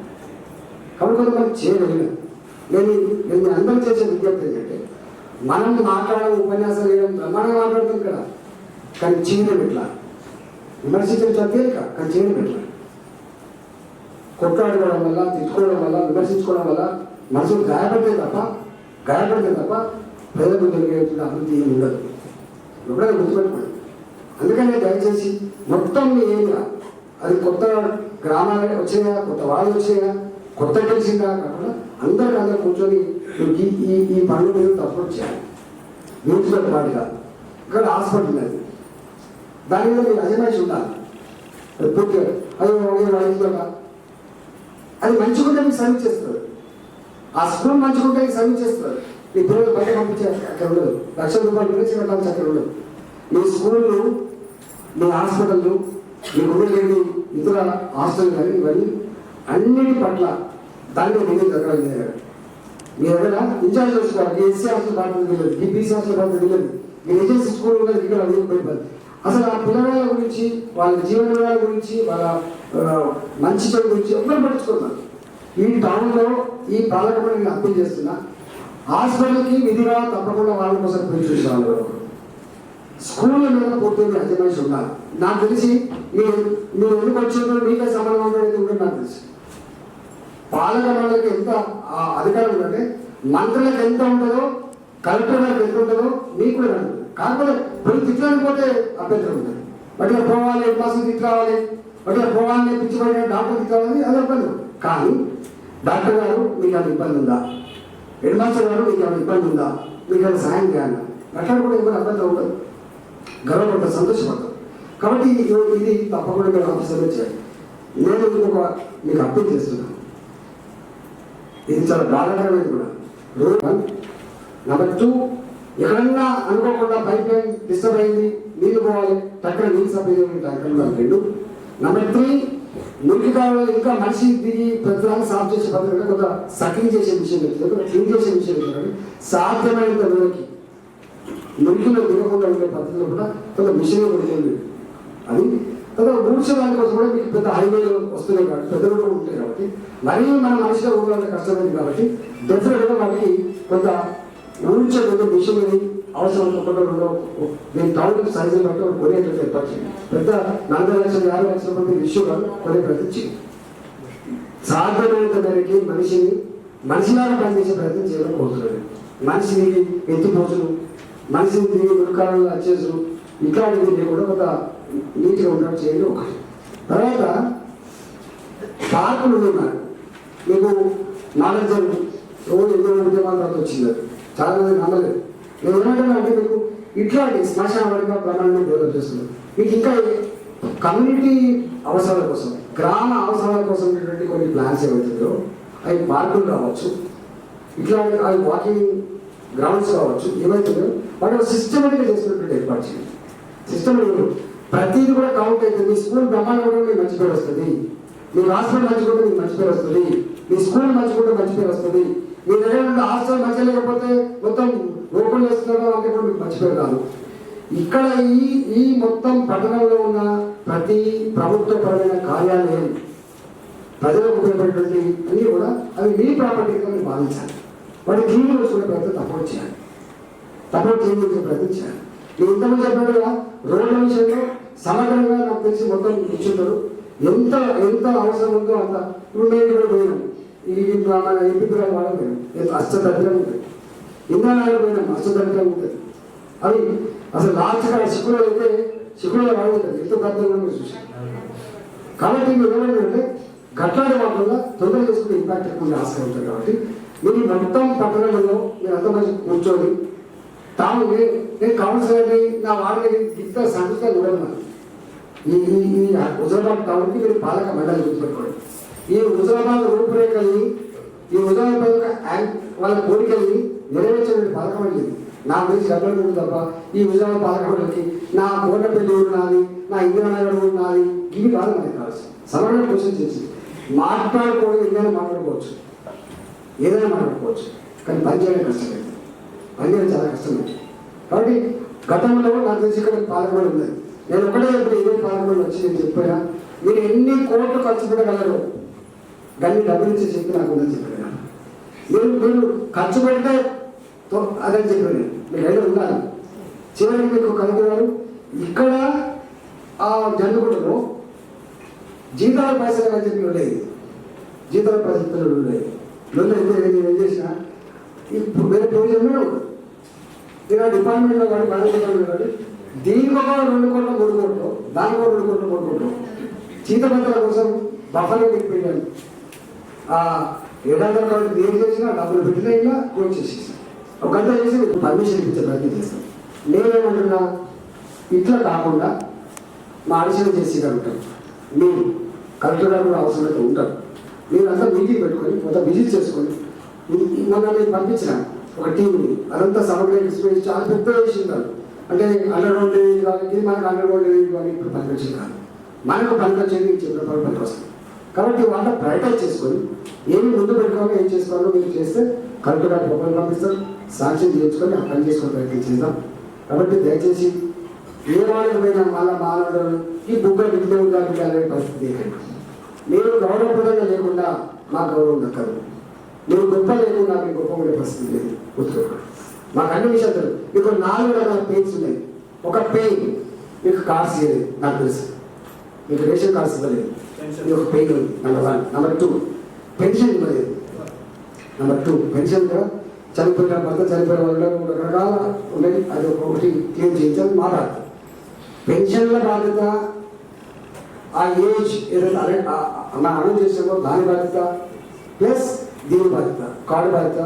కాబట్టి కొంతమంది చేయగలిగిన నేను అందరూ చేసే విజ్ఞప్తి ఏంటంటే, మనం మాట్లాడడం ఉపన్యాసాలు వేయడం బ్రహ్మాండంగా మాట్లాడుతాం ఇక్కడ, కానీ చేయడం ఎట్లా? విమర్శించడం చాలా తేలిక, కానీ చేయడం ఎట్లా? కొట్లాడుకోవడం వల్ల, తిట్టుకోవడం వల్ల, విమర్శించుకోవడం వల్ల మనసుకు గాయపడితే తప్ప ప్రజలకు జరిగే అభివృద్ధి ఏమి ఉండదు. ఎప్పుడైనా గుర్తుపెట్టుకోండి. అందుకని దయచేసి మొత్తం మీ ఏరియా, అది కొత్త గ్రామాలు వచ్చాయా, కొత్త వాళ్ళు వచ్చాయా, కొత్త తెలిసిందా కాకుండా అందరూ కూర్చొని ఈ పనుల మీద సపోర్ట్ చేయాలి. మ్యూన్సిపల్ పార్టీగా ఇక్కడ హాస్పిటల్ ఉన్నది, దాని మీద మీరు అజమాయిషి ఉండాలి. పూర్తిగా అది మంచిగుంటే మీకు సర్వీస్ చేస్తారు. ఆ స్కూల్ మంచిగుంటే సర్వీస్ చేస్తారు. మీ పిల్లలు బయట పంపించే అక్కడ ఉండదు, ₹1,00,000 గురించి పెట్టాల్సి అక్కడ ఉండదు. మీ స్కూళ్ళు, మీ హాస్పిటళ్ళు, మీకు ఉండేవి ఇతర హాస్టల్ కానీ ఇవన్నీ అన్నిటి పట్ల దాన్ని మీరు దగ్గర మీ దగ్గర ఇన్ఛార్జ్ చేసుకోవాలి. ఈ ఎస్సీ హాస్టల్ బాధ్యత తెలియదు, ఈ బీసీ హాస్టల్ బాధ్యత తెలియదు, మీ ఏజెన్సీ స్కూల్ ఉన్నది ఇక్కడ అడిగిపోయింది. అసలు ఆ పిల్లల గురించి, వాళ్ళ జీవన విధానాల గురించి, వాళ్ళ మంచి చెడు గురించి ఎవరు పట్టించుకున్నారు? ఈ టౌన్లో ఈ పాలకుడు నేను అప్పీల్ చేస్తున్నా, హాస్పిటల్కి విధిగా తప్పకుండా వాళ్ళ కోసం పిలిచి చూసేవాళ్ళు. స్కూళ్ళ మీద పూర్తిగా అజమాయిషి ఉండాలి. నాకు తెలిసి మీరు ఎందుకు వచ్చిందో మీకే సంబంధం ఉండేది కూడా నాకు తెలిసి. పాలక మండలికి ఎంత అధికారం ఉందంటే మంత్రులకు ఎంత ఉంటుందో, కలెక్టర్ గారికి ఎంత ఉంటుందో మీకు కూడా ఉంటుంది. కాకపోతే పోయి తిట్టడానికి పోతే అభ్యంతరం ఉంటుంది. బట్లా పోవాలి, క్లాసు తిట్టి రావాలి, బట్లా పోవాలని పిచ్చిపడిన డాక్టర్ తిట్టి రావాలి, అది ఇబ్బంది. కానీ డాక్టర్ గారు మీకు అది ఇబ్బంది ఉందా, హెడ్ మాస్టర్ గారు మీకు ఏమైనా ఇబ్బంది ఉందా, మీకు ఏమైనా సాయం చేయాలి, అట్లా కూడా ఏమైనా అభ్యంతరం ఉండదు, గర్వపడతారు, సంతోషపడతారు. కాబట్టి ఇది తప్పకుండా మీరు ఆఫీసర్లో చేయాలి. నేను ఇంకొక మీకు అప్పీల్ చేస్తున్నాను, ఇది చాలా బాధాకరమైనది కూడా. నెంబర్ 2, ఎక్కడన్నా అనుకోకుండా పైప్ లైన్ డిస్టర్బ్ అయింది, నీళ్ళు పోవాలి, టక్కన నీళ్ళు సప్లై చేయాలి. 2, నెంబర్ 3, మురికి కాలంలో ఇంకా మనిషి దిగి ప్రతిదాన్ని సాఫ్ చేసే పద్ధతి కొంత సక్లింగ్ చేసే విషయం లేదు, కొంత క్లీన్ చేసే విషయం లేదు. సాధ్యమైనంత వరకు మురికిలో దిగకుండా ఉండే పద్ధతిలో కూడా కొంత మిషన్ పడుతుంది. అది తర్వాత ఊడ్చడానికి కోసం కూడా మీకు పెద్ద హైవేలు వస్తున్నాయి కాబట్టి, పెద్ద రోడ్లు ఉంటాయి కాబట్టి, మరీ మన మనిషిగా ఊళ్ళంటే కష్టమైంది కాబట్టి డెఫినెట్గా వాటికి కొంత ఊడ్చే మిషన్ అవసరం. నేను టౌన్ సైజులు బట్టి ఒక కొనేటువంటి ఏర్పాటు చేయండి. పెద్ద 40 లక్షలు 50 లక్షల మంది విషయాలు కొనే ప్రయత్నం చేయండి. సాధ్యమైనంత మేరకి మనిషిలాగా పనిచేసే ప్రయత్నం చేయడం కోరుతున్నాడు. మనిషిని ఎత్తిపోచులు, మనిషిని తిరిగి మురికాలంలో వచ్చేసులు, ఇట్లాంటివి కూడా కొంత నీట్గా ఉండడం చేయండి. ఒకటి. తర్వాత పార్కులు ఉన్నారు, మీకు నాలెడ్జ్ రోజు ఎన్నో ఉద్యమాల తర్వాత వచ్చింది, చాలా మంది నమ్మలేదు. నేను ఏమంటున్నా అంటే మీకు ఇట్లాంటి శ్మశాన వాడిగా ప్రమాణంగా డెవలప్ చేస్తున్నారు. మీకు ఇంకా కమ్యూనిటీ అవసరాల కోసం, గ్రామ అవసరాల కోసం ఉన్నటువంటి కొన్ని ప్లాన్స్ ఏమవుతుందో, అవి పార్కులు కావచ్చు, ఇట్లాంటి అవి వాకింగ్ గ్రౌండ్స్ కావచ్చు, ఏమవుతుందో వాటి సిస్టమేటిక్గా చేసుకున్నటువంటి ఏర్పాటు చేయండి. సిస్టమేటిక్ ప్రతిదీ కూడా కౌంట్ అవుతుంది. మీ స్కూల్ బ్రహ్మాండం కూడా మీకు మంచి పేరు వస్తుంది, మీ హాస్పిటల్ మంచిగా మీకు మంచి పేరు వస్తుంది, మీ స్కూల్ మంచిగా మంచి పేరు వస్తుంది. మీ దగ్గర నుండి హాస్టల్ మంచిగా లేకపోతే మొత్తం ఓపెన్ చేస్తున్నారో అంటే కూడా మీకు మంచి పేరు రాదు. ఇక్కడ ఈ మొత్తం పట్టణంలో ఉన్న ప్రతి ప్రభుత్వపరమైన కార్యాలయం, ప్రజలకు ఉపయోగపడేటువంటి అన్నీ కూడా అవి మీ ప్రాపర్టీగా మీరు భావించాలి. వాటి క్లీన్ చేసుకునే ప్రయత్నం సపోర్ట్ చేయాలి, సపోర్ట్ చేయించే ప్రయత్నం చేయాలి. నేను ఇంతమంది చెప్పినట్టుగా రోడ్ల విషయంలో సమగ్రంగా నాకు తెలిసి మొత్తం కూర్చుంటారు. ఎంత అవసరం ఉందో అంత. ఇప్పుడు మేము కూడా పోయినాం, ఈ మన ఎంపీగా వాడడం పోయినాం, అష్టదరిద్రంగా ఉంటుంది. ఇంధనాలు పోయినాం, అష్టదరిద్రంగా ఉంటుంది. అవి అసలు లాస్ట్ కాడ శిక్కులో అయితే శిక్కులో వాడుతుంది, ఎంతో పెద్దగా చూసాం. కాబట్టి మీరు ఏమంటే గట్లాడే వాటిలో తొందర చేసుకునే ఇంపాక్ట్ ఎక్కువ ఆస్కారం ఉంటుంది. కాబట్టి మీరు మొత్తం పట్టణంలో మీరు అంత మంచి కూర్చొని తాము నేను కౌన్సిలర్ని నా వాడిని ఇంత సంతృప్తిగా ఉండదు. ఈ హుజరాబాద్ టౌన్కి మీరు పాలక మండలి గుర్తుపెట్టుకోండి. ఈ హుజరాబాద్ రూపురేఖల్ని, ఈ హుజరాబాద్ వాళ్ళ కోరికల్ని నెరవేర్చే పాలక మండలి నా గురించి చెప్పడం తప్ప ఈ హుజరాబాద్ పాలక మండలికి నా కోటపల్లి ఊరు నాది, నా ఇంద్రనగర్ ఊరు నాది, ఇవి కాదు మనకి కావాల్సి. సమాన క్వశ్చన్ చేసి మాట్లాడుకోవడం ఏదైనా మాట్లాడుకోవచ్చు, ఏదైనా మాట్లాడుకోవచ్చు. కానీ పని చేయడం కష్టమైంది, పని చేయడం చాలా కష్టమైంది. కాబట్టి గతంలో నాకు తెలిసి ఇక్కడ పాలకమండలి ఉన్నది. నేను ఒకటే ఇప్పుడు ఇదే పాలకమండలి వచ్చి నేను చెప్పాను, మీరు ఎన్ని కోట్లు ఖర్చు పెట్టగలరు దాన్ని డబ్బులు ఇచ్చే శక్తి నాకు ఉందని చెప్పాను. మీరు ఖర్చు పెడితే అదని చెప్పాను, మీరు అయితే ఉన్నారు. చివరికి మీకు కనుగొన్నారు ఇక్కడ ఆ జన్మకుంటలో జీతాల పైసలు అని చెప్పి ఉండేది, జీతాల పరిస్థితులు ఉండేది. నేను ఏం చేసిన ఇప్పుడు వేరే ప్రయోజనం ఉండదు. నేను డిపార్ట్మెంట్లో కానీ మేనేజ్మెంట్లో కానీ దీనికి ఒక 2 కోట్లు 3 కోట్లు, దానికి ఒక 2 కోట్లు 3 కోట్లు జీతభత్రాల కోసం బఫర్లో పెట్టిపోయాను. ఆ 700 కోట్లు ఏం చేసినా డబ్బులు పెట్టినా ఇలా క్లోజ్ చేసేసాను. ఒక గంట చేసి మీకు పర్మిషన్ ఇచ్చే ప్రయత్నం చేస్తాను. నేనేమంటున్నా, ఇట్లా కాకుండా మా ఆడిషన్ చేసి ఉంటాం, మీరు కలెక్టర్ కూడా అవసరమైతే ఉంటారు. మీరు అంతా మీటింగ్ పెట్టుకొని మొత్తం విజిట్ చేసుకొని మొన్న నేను పంపించిన ఒక టీంని, అదంతా సమగ్ర ఎక్స్పీరియన్స్ చాలా పెద్ద విషయం కాదు. అంటే అండర్గ్రౌండ్ ఏరియా కానీ మనకు అండర్గ్రౌండ్ ఏరియా కానీ ఇప్పుడు పనికొచ్చింది కాదు, మనకు పనికొచ్చేది చెప్పినప్పుడు పనికి వస్తుంది. కాబట్టి వాళ్ళ ప్రయత్నం చేసుకొని ఏమి ముందు పెట్టుకోవాలో ఏం చేసుకోవాలో మీరు చేస్తే కలెక్టర్ గారు ప్రపోజల్ పంపిస్తారు, సాక్ష్యం చేయించుకొని ఆ పని చేసుకుని ప్రయత్నం చేద్దాం. కాబట్టి దయచేసి ఏ వాళ్ళకి పోయినా మళ్ళీ మానవుడు ఈ బుగ్గ విద్యుత్ అనే పరిస్థితి ఏంటంటే, మీరు గౌరవప్రదంగా లేకుండా మా గౌరవం దక్కదు, మీరు గొప్ప లేకుండా మీకు గొప్ప ఉండే పరిస్థితి లేదు. గుర్తుపెట్టుకోండి, మాకు అన్ని విషయాలు తెలుసు. మీకు 4 రకాల పెయిన్స్ ఉన్నాయి. ఒక పెయిన్ మీకు కార్డ్స్ ఇవ్వలేదు, నాకు తెలుసు, మీకు రేషన్ కార్డ్స్ ఇవ్వలేదు, ఇది ఒక పెయిన్ ఉంది. నెంబర్ 1. నెంబర్ 2 పెన్షన్ ఇవ్వలేదు. నెంబర్ 2 పెన్షన్ కూడా చనిపోయిన భర్త చనిపోయిన వాళ్ళు రకరకాల ఉన్నాయి, అది ఒకటి క్లెయిమ్ చేయించాలి. మా బాధ్యత పెన్షన్ల బాధ్యత, ఆ ఏజ్ ఏదైతే మా అమలు చేసామో దాని బాధ్యత, ప్లస్ దీని బాధ్యత, కార్డు బాధ్యత,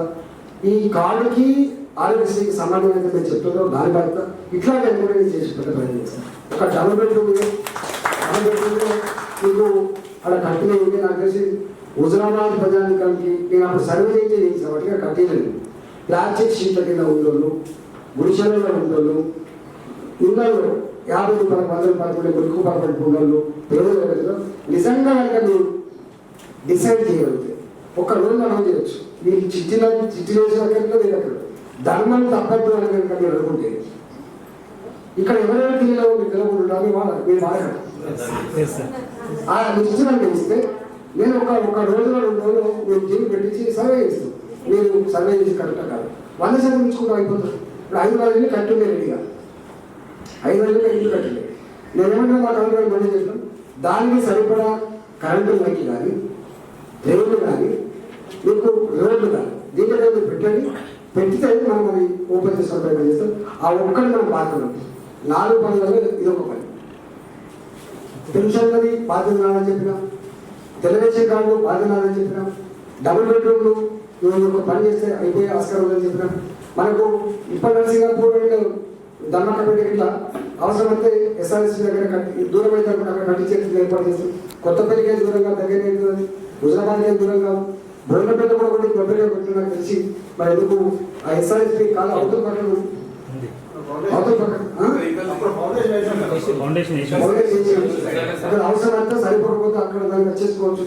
ఈ కార్డుకి ఆరోగ్యశ్రీకి సంబంధం అయితే నేను చెప్తుందో దాని బాధ్యత. ఇట్లాంటి కూడా నేను చేసి పెట్టే ప్రయత్నం చేస్తాను. ఒక డబుల్ బెడ్రూమ్ మీకు అక్కడ కట్టిన ఏంటి నాకు తెలిసి హుజరాబాద్ ప్రజానికానికి నేను అప్పుడు సర్వే చేయించిన వాటిగా కట్టేయలేదు. ప్లాస్టిక్ షీట్ల కింద ఉండోళ్ళు, గుడిసెలలో ఉండోళ్ళు, ఇళ్ళలో 50 రూపాయలు 100 రూపాయలు కూడా మురుకు పాపడి ఉండోళ్ళు, పేదలు నిజంగా కనుక మీరు డిసైడ్ చేయగలిగితే ఒక్క రోజు మనం చేయొచ్చు. మీరు చిట్టి వేసిన దగ్గర ధర్మం తప్పద్దు అని కనుక మీరు అనుకుంటే ఇక్కడ ఎవరెవరి ఢిల్లీలో మీరు తెలవకుండా మీరు వాడకండి. ఆ నిశ్చితంగా ఇస్తే నేను ఒక రోజులో 2 రోజులు మీరు టీం పెట్టించి సర్వే చేస్తాం. మీరు సర్వే చేసి కరెక్ట్ కాదు 100% ఇచ్చుకుంటూ అయిపోతుంది. ఇప్పుడు 5 రోజులు కట్టుండే రెడీగా 5 రోజులుగా ఇల్లు కట్టండి. నేనేమంటే మా కరెంట్ మళ్ళీ చేస్తాం, దానికి సరిపడా కరెంటు లైట్లు కానీ ట్రైన్లు కానీ మీకు రోడ్లు కానీ దీంట్లో మీరు పెట్టండి. పెట్టితే మనం అది ఓపెన్ చేసుకుని ప్రయత్నం చేస్తాం. ఆ ఒక్కటి మనం బాధ్యత 4 పనులలో ఇది ఒక పని. పెన్షన్లది బాధ్యత నాదని చెప్పినా, టెలివిజన్ కార్డు బాధ్యత నాదని చెప్పినా, డబుల్ బెడ్రూమ్లు ఒక పని చేస్తే అయిపోయే ఆస్కారం ఉందని చెప్పినా, మనకు ఇప్పటి సింగపూర్ దమ్మకపేట ఇట్లా అవసరమైతే ఎస్ఆర్ఎస్సీ దగ్గర కట్టి దూరం అయితే అక్కడ కట్టించేందుకు ఏర్పాటు చేస్తాం. కొత్తపల్లికే దూరంగా దగ్గర అవుతుంది, హుజరాబాద్కే దూరం కాదు, బోయినపేట కూడా ఒకటి కొబ్బరిగా పెట్టిన నాకు తెలిసి. మరి ఎందుకు ఆ ఎస్ఆర్ఎస్పీ కాల అవతల పక్కన అక్కడ అవసరమైతే సరిపోకపోతే అక్కడ దాన్ని వచ్చేసుకోవచ్చు.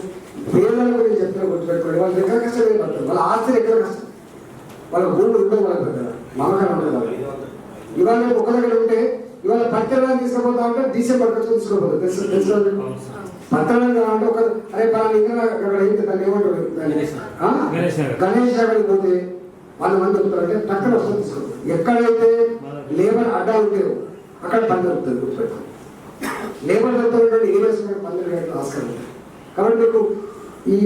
పేదలకు నేను చెప్పిన గుర్తుపెట్టుకోండి, వాళ్ళ దగ్గర కష్టమే పడతారు, వాళ్ళ ఆస్తి ఎక్కడ కష్టం, వాళ్ళ భూములు ఉండవు, వాళ్ళ దగ్గర మమకారం ఉంటుంది. ఇవాళ ఒక దగ్గర ఉంటే ఇవాళ పత్రాలను తీసుకుపోతా ఉంటే డిసెంబర్ ఖర్చు తీసుకోపోతుంది. తెలుసు పత్రాలను అంటే ఒక అరే పలానా ఇంకా అక్కడ దాన్ని ఏమంటారు గణేష్ నగర్కి పోతే 100 మంది వస్తారంటే పక్కన వస్తుంది తీసుకోవాలి. ఎక్కడైతే లేబర్ అడ్డాలు లేవు అక్కడ పని దొరుకుతుంది. గుర్తుపెట్టాలి, లేబర్ దొరుకుతున్నటువంటి ఏరియాస్ పనులు వేయడం ఆస్కారం ఉంది. కాబట్టి మీకు ఈ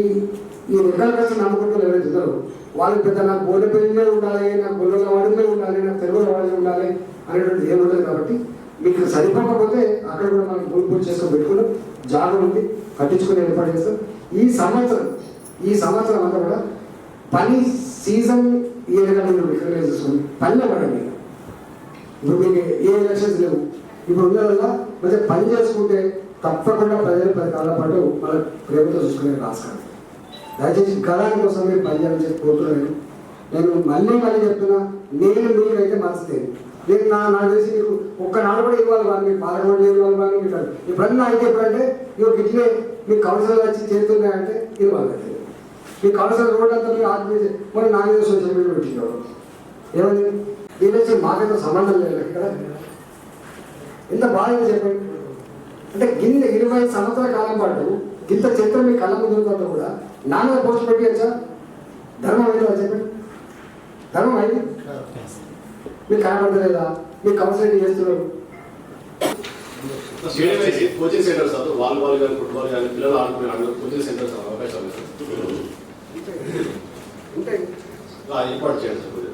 రెగ్యులర్ కోసం నమ్ముకుంటూ ఎవరైతే ఉన్నారో వాళ్ళకి పెద్ద నాకు బోడపల్లిలో ఉండాలి, నాకు గొల్లల వాడిలో ఉండాలి, నాకు తెలుగుల వాడిలో ఉండాలి అనేటువంటి ఏముండదు. కాబట్టి మీకు సరిపోకపోతే అక్కడ కూడా మనం పూర్తి చేసుకొని పెట్టుకున్నాం, జాగ్రత్త ఉంది, కట్టించుకుని ఏర్పాటు చేస్తాం. ఈ సంవత్సరం అంతా కూడా పని సీజన్ ఈ రకంగా మీరు రికగ్నైజ్ చేసుకుని పనిలో పడండి. ఇప్పుడు మీకు ఏ ఎలక్షన్స్ లేవు, ఇప్పుడు ఉన్న వల్ల కొంచెం పని చేసుకుంటే తప్పకుండా ప్రజలు 10 కాలాల పాటు మన ప్రేమతో చూసుకునే ఆస్కారం. దయచేసి గదాని కోసం మీరు పనిచేయాలని చెప్పి కోరుతున్నాను. నేను మళ్ళీ చెప్తున్నా, నేను మీకైతే మనసుతే నేను నాకు తెలిసి మీకు ఒక్కనాడు కూడా ఇవ్వాలి వాళ్ళు, మీకు పాలకొండ ఇవ్వాలి వాళ్ళు, మీకు ఎప్పుడన్నా అయితే ఎప్పుడంటే ఇవి ఇట్లే మీకు కౌన్సిలర్ వచ్చి చేరుతున్నాయంటే ఇవ్వాలి. మీ కాన్సర్ రోడ్ అంతా మీరు ఆత్మీయ మరి నా మీద సోషల్ మీడియా పెట్టినాడు ఏమని దీని మాకేదో సంబంధం లేదు ఇక్కడ. ఎంత బాగా చెప్పండి. అంటే గిన్నె 20 సంవత్సరాల కాలం పాటు గింత చిత్రం మీ కళ్ళ ముందు తర్వాత కూడా నా మీద పోస్ట్ పెట్టియచ్చా? ధర్మం అయిందా చెప్పండి? ధర్మం అయింది? మీకు కనపడలేదా? మీకు కౌన్సిలింగ్ చేస్తున్నారు. కోచింగ్ సెంటర్స్ వాలీబాల్ కానీ ఫుట్బాల్ కానీ పిల్లలు ఆడుకునే కోచింగ్ సెంటర్స్ అవకాశాలు ఉంటాయి. ఏర్పాటు చేయండి సార్.